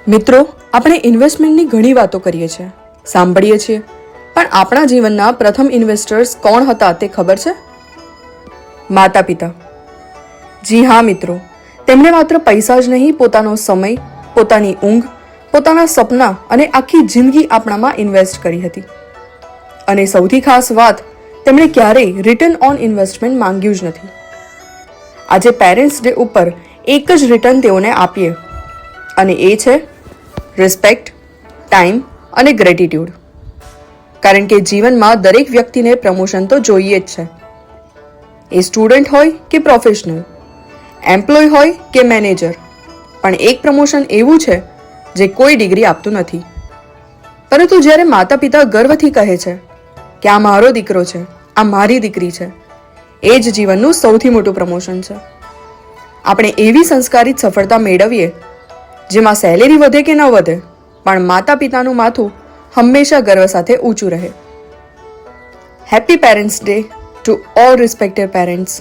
મિત્રો, આપણે ઇન્વેસ્ટમેન્ટની ઘણી વાતો કરીએ છીએ, સાંભળીએ છીએ, પણ આપણા જીવનના પ્રથમ ઇન્વેસ્ટર્સ કોણ હતા તે ખબર છે? માતા પિતા. જી હા મિત્રો, તેમણે માત્ર પૈસા જ નહીં, પોતાનો સમય, પોતાની ઊંઘ, પોતાના સપના અને આખી જિંદગી આપણામાં ઇન્વેસ્ટ કરી હતી. અને સૌથી ખાસ વાત, તેમણે ક્યારેય રિટર્ન ઓન ઇન્વેસ્ટમેન્ટ માંગ્યું જ નથી. આજે પેરેન્ટ્સ ડે ઉપર એક જ રિટર્ન તેઓને આપીએ, અને એ છે રિસ્પેક્ટ, ટાઈમ અને ગ્રેટિટ્યૂડ. કારણ કે જીવનમાં દરેક વ્યક્તિને પ્રમોશન તો જોઈએ જ છે. એ સ્ટુડન્ટ હોય કે પ્રોફેશનલ, એમ્પ્લોય હોય કે મેનેજર, પણ એક પ્રમોશન એવું છે જે કોઈ ડિગ્રી આપતું નથી. પરંતુ જ્યારે માતા પિતા ગર્વથી કહે છે કે આ મારો દીકરો છે, આ મારી દીકરી છે, એ જ જીવનનું સૌથી મોટું પ્રમોશન છે. આપણે એવી સંસ્કારિત સફળતા મેળવીએ જેમાં સેલેરી વધે કે ન વધે, પણ માતા પિતાનું માથું હંમેશા ગર્વ સાથે ઊંચું રહે. Happy parents day to all respected parents.